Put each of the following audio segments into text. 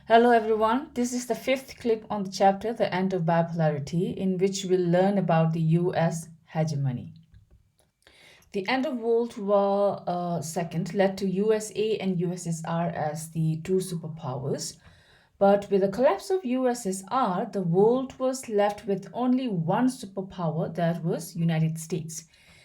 Hello everyone, this is the fifth clip on the chapter The End of Bipolarity, in which we'll learn about the US hegemony. The end of World War II led to USA and USSR as the two superpowers. But with the collapse of USSR, the world was left with only one superpower, that was United States.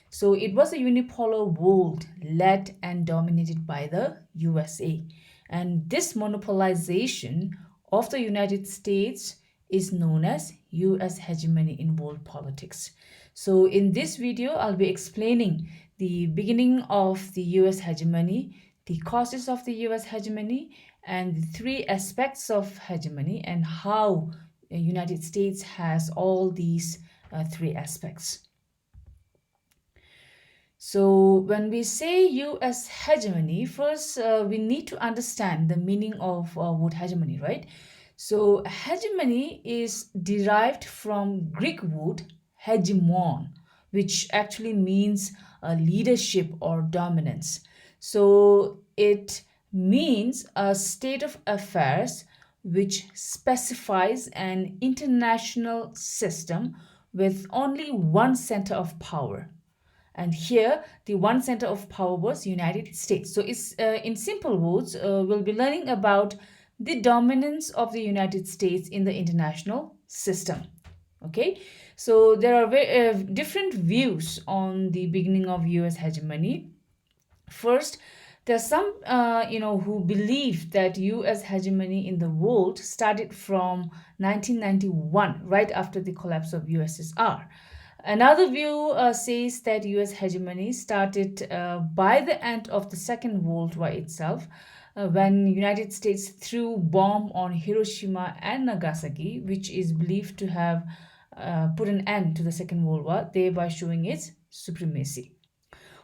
So it was a unipolar world led and dominated by the USA. And this monopolization of the United States is known as US hegemony in world politics. So in this video, I'll be explaining the beginning of the US hegemony, the causes of the US hegemony, and the three aspects of hegemony and how the United States has all these three aspects. So when we say US hegemony, first we need to understand the meaning of word hegemony, right? So hegemony is derived from Greek word hegemon, which actually means leadership or dominance. So it means a state of affairs which specifies an international system with only one center of power. And here, the one center of power was United States. So it's in simple words, we'll be learning about the dominance of the United States in the international system. Okay, so there are different views on the beginning of U.S. hegemony. First, there are some, who believe that U.S. hegemony in the world started from 1991, right after the collapse of USSR. Another view says that US hegemony started by the end of the Second World War itself, when United States threw bomb on Hiroshima and Nagasaki, which is believed to have put an end to the Second World War, thereby showing its supremacy.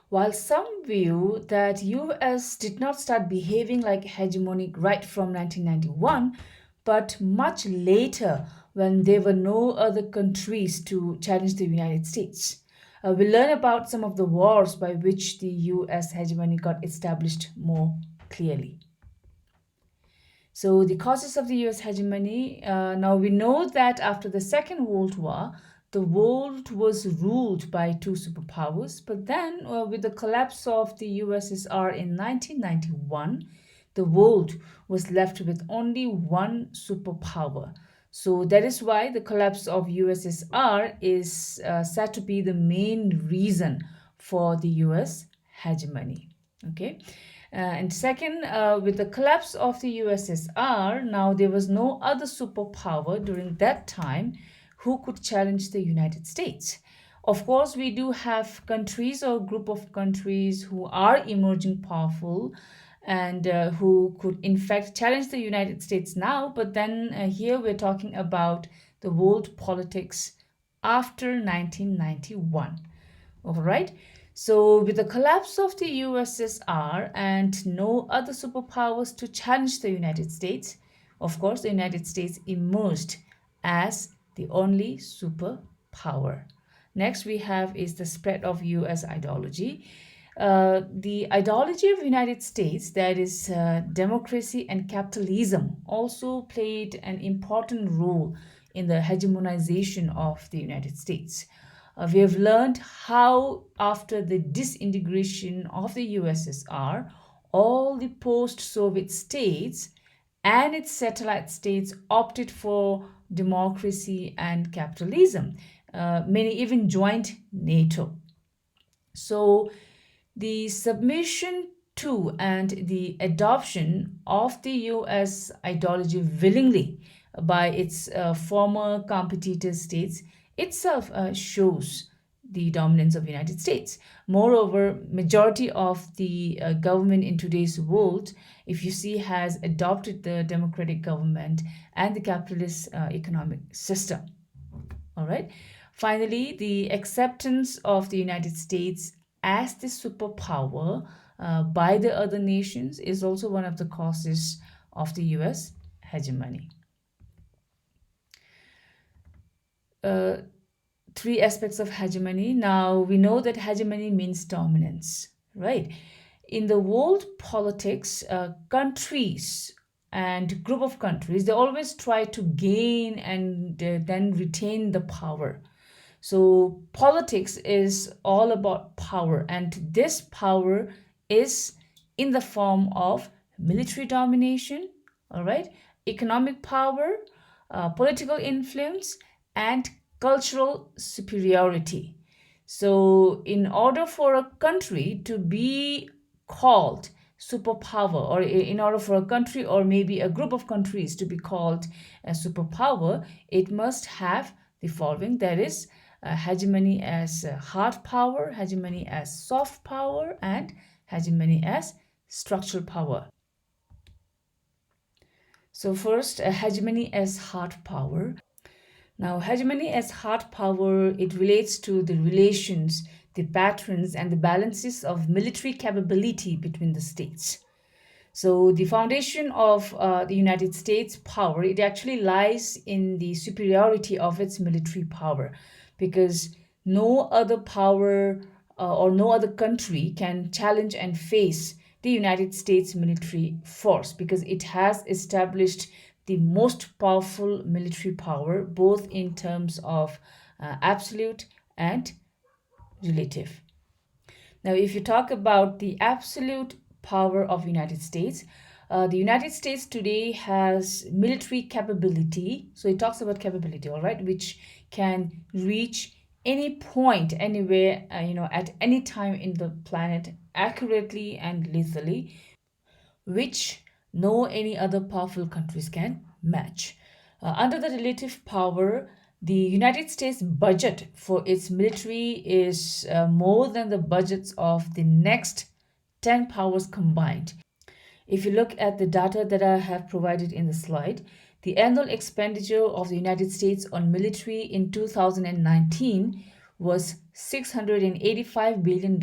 While some view that US did not start behaving like hegemonic right from 1991, but much later when there were no other countries to challenge the United States. We learn about some of the wars by which the US hegemony got established more clearly. So the causes of the US hegemony, now we know that after the Second World War, the world was ruled by two superpowers, but then with the collapse of the USSR in 1991, the world was left with only one superpower. So that is why the collapse of USSR is said to be the main reason for the US hegemony. Okay. And second, with the collapse of the USSR, now there was no other superpower during that time who could challenge the United States. Of course, we do have countries or group of countries who are emerging powerful and who could in fact challenge the United States now, but then here we're talking about the world politics after 1991. All right. So, with the collapse of the USSR and no other superpowers to challenge the United States, of course, the United States emerged as the only superpower. Next, we have is the spread of US ideology. The ideology of United States, that is democracy and capitalism, also played an important role in the hegemonization of the United States. We have learned how, after the disintegration of the USSR, all the post Soviet states and its satellite states opted for democracy and capitalism. Many even joined NATO. So, the submission to and the adoption of the US ideology willingly by its former competitor states itself shows the dominance of the United States. Moreover, majority of the government in today's world, if you see, has adopted the democratic government and the capitalist economic system. All right. Finally, the acceptance of the United States as the superpower by the other nations is also one of the causes of the US hegemony. Three aspects of hegemony. Now, we know that hegemony means dominance, right? In the world politics, countries and group of countries, they always try to gain and then retain the power. So politics is all about power, and this power is in the form of military domination, all right, economic power, political influence, and cultural superiority. So, in order for a country to be called superpower, or in order for a country or maybe a group of countries to be called a superpower, it must have the following: there is hegemony as hard power, hegemony as soft power, and hegemony as structural power. So, first, hegemony as hard power. Now, hegemony as hard power, it relates to the relations, the patterns, and the balances of military capability between the states. So the foundation of the United States power, it actually lies in the superiority of its military power, because no other power or no other country can challenge and face the United States military force, because it has established the most powerful military power, both in terms of absolute and relative. Now, if you talk about the absolute power of United States, the United States today has military capability. So it talks about capability, all right, which can reach any point, anywhere, at any time in the planet accurately and lethally, which no any other powerful countries can match. Under the relative power, the United States budget for its military is more than the budgets of the next 10 powers combined. If you look at the data that I have provided in the slide, the annual expenditure of the United States on military in 2019 was $685 billion,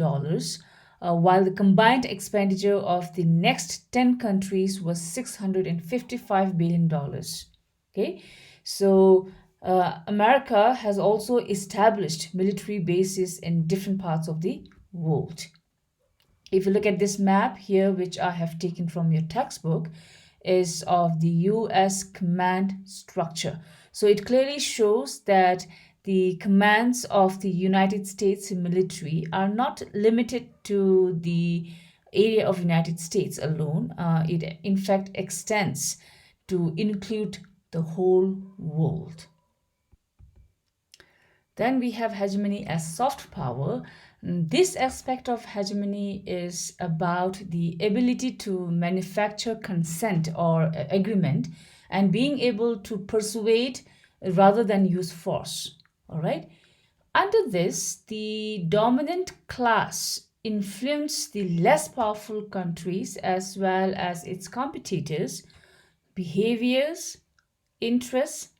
while the combined expenditure of the next 10 countries was $655 billion. Okay, so America has also established military bases in different parts of the world. If you look at this map here, which I have taken from your textbook, is of the US command structure. So it clearly shows that the commands of the United States military are not limited to the area of United States alone. It in fact extends to include the whole world. Then we have hegemony as soft power. This aspect of hegemony is about the ability to manufacture consent or agreement, and being able to persuade rather than use force. All right. Under this, the dominant class influenced the less powerful countries as well as its competitors, behaviors, interests,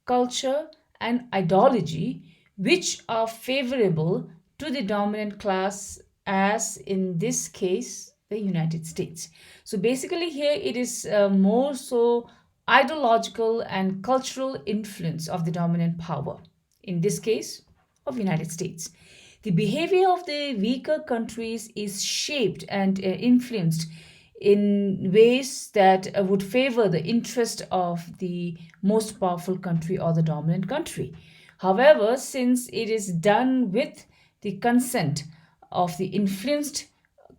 culture, and ideology, which are favorable to the dominant class, as in this case, the United States. So basically, here it is more so ideological and cultural influence of the dominant power, in this case, of United States. The behavior of the weaker countries is shaped and influenced in ways that would favor the interest of the most powerful country or the dominant country. However, since it is done with the consent of the influenced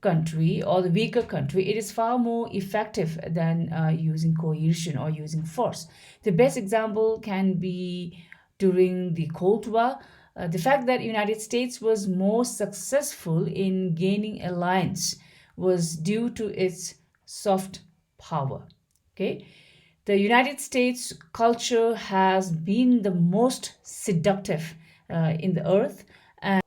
country or the weaker country, it is far more effective than using coercion or using force. The best example can be during the Cold War. The fact that United States was more successful in gaining alliance was due to its soft power. Okay, the United States culture has been the most seductive in the earth, and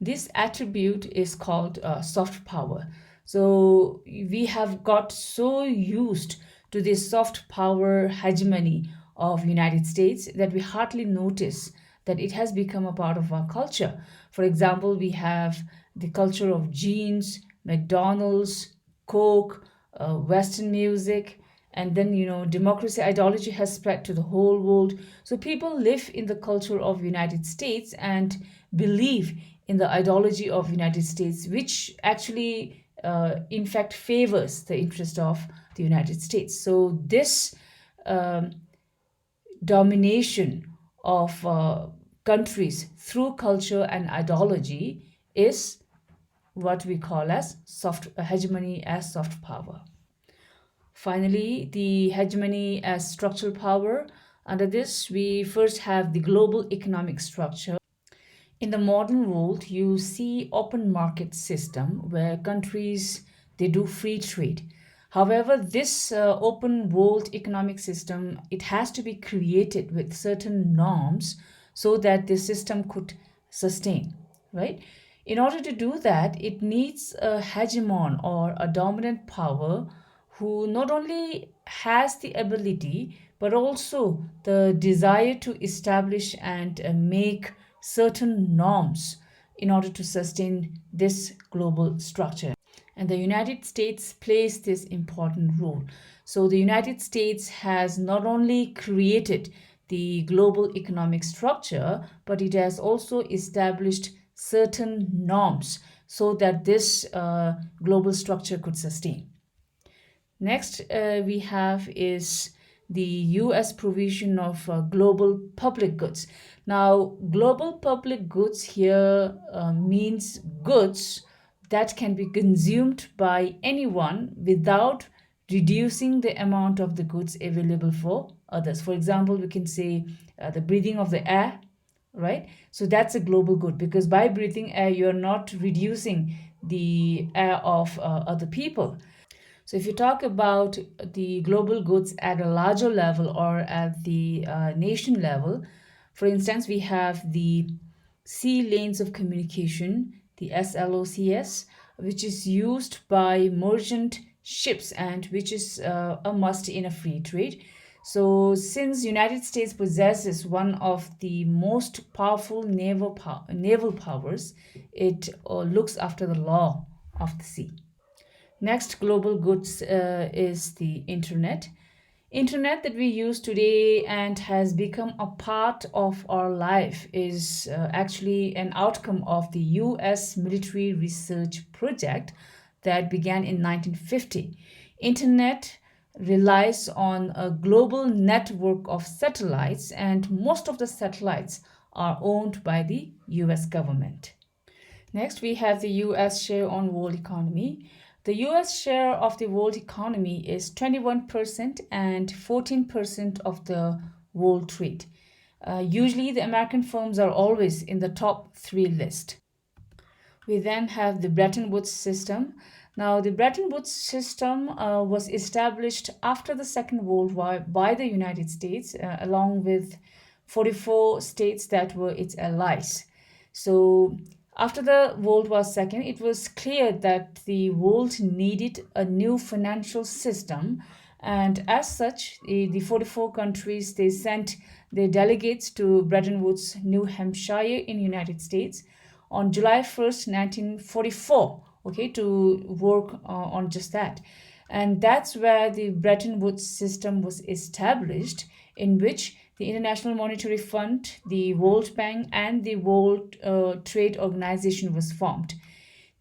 this attribute is called soft power. So we have got so used to this soft power hegemony of United States that we hardly notice that it has become a part of our culture. For example, we have the culture of jeans, McDonald's, Coke, Western music, and then democracy ideology has spread to the whole world. So people live in the culture of United States and believe in the ideology of United States, which actually in fact favors the interest of the United States. So this um, domination of countries through culture and ideology is what we call as soft hegemony as soft power. Finally, the hegemony as structural power. Under this, we first have the global economic structure. In the modern world, you see open market system where countries they do free trade. However, this open world economic system it has to be created with certain norms so that the system could sustain, right? In order to do that, it needs a hegemon or a dominant power who not only has the ability but also the desire to establish and make certain norms in order to sustain this global structure. And the United States plays this important role. So the United States has not only created the global economic structure, but it has also established certain norms so that this global structure could sustain. Next, we have is the US provision of global public goods. Now, global public goods here means goods that can be consumed by anyone without reducing the amount of the goods available for others. For example, we can say the breathing of the air, right? So that's a global good because by breathing air, you're not reducing the air of other people. So if you talk about the global goods at a larger level or at the nation level, for instance, we have the sea lanes of communication, the SLOCs, which is used by merchant ships and which is a must in a free trade. So since United States possesses one of the most powerful naval powers, it looks after the law of the sea. Next global goods is the internet. Internet that we use today and has become a part of our life is actually an outcome of the US military research project that began in 1950. Internet relies on a global network of satellites and most of the satellites are owned by the US government. Next, we have the US share on world economy. The US share of the world economy is 21% and 14% of the world trade. Usually, the American firms are always in the top three list. We then have the Bretton Woods system. Now, the Bretton Woods system was established after the Second World War by the United States, along with 44 states that were its allies. So, after the World War II, it was clear that the world needed a new financial system, and as such, the 44 countries they sent their delegates to Bretton Woods, New Hampshire, in United States, on July 1st, 1944, okay, to work on just that. And that's where the Bretton Woods system was established, in which the International Monetary Fund, the World Bank, and the World Trade Organization was formed.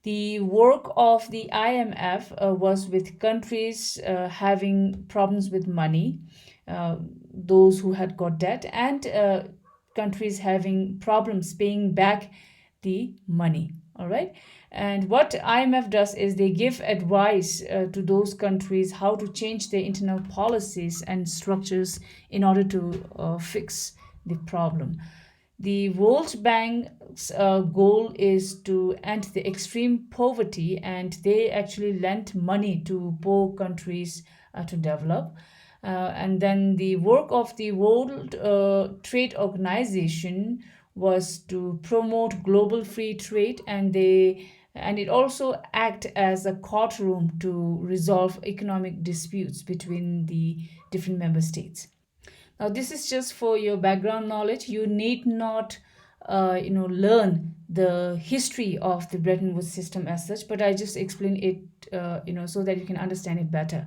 The work of the IMF was with countries having problems with money, those who had got debt, and countries having problems paying back the money. All right. And what IMF does is they give advice to those countries how to change their internal policies and structures in order to fix the problem. The World Bank's goal is to end the extreme poverty, and they actually lent money to poor countries to develop. And then the work of the World Trade Organization was to promote global free trade, and it also act as a courtroom to resolve economic disputes between the different member states. Now, this is just for your background knowledge. You need not, learn the history of the Bretton Woods system as such, but I just explain it, so that you can understand it better.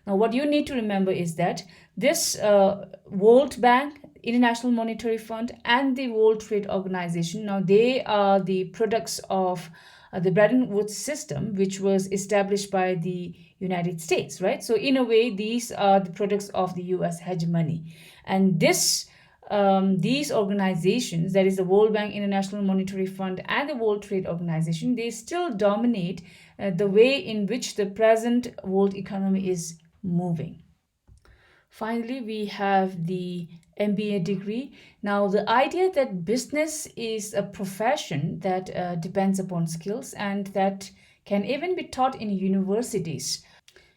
Now, what you need to remember is that this World Bank, International Monetary Fund, and the World Trade Organization, now they are the products of the Bretton Woods system, which was established by the United States, right? So in a way, these are the products of the US hegemony. And these organizations, that is the World Bank, International Monetary Fund, and the World Trade Organization, they still dominate the way in which the present world economy is moving. Finally, we have the MBA degree. Now, the idea that business is a profession that depends upon skills and that can even be taught in universities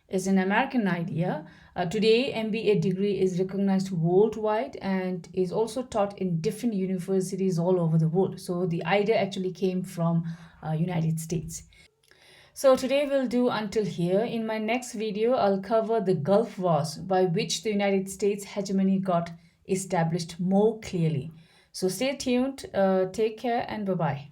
is an American idea. Today, MBA degree is recognized worldwide and is also taught in different universities all over the world. So the idea actually came from United States. So today we'll do until here. In my next video, I'll cover the Gulf Wars by which the United States hegemony got established more clearly. So stay tuned, take care, and bye-bye.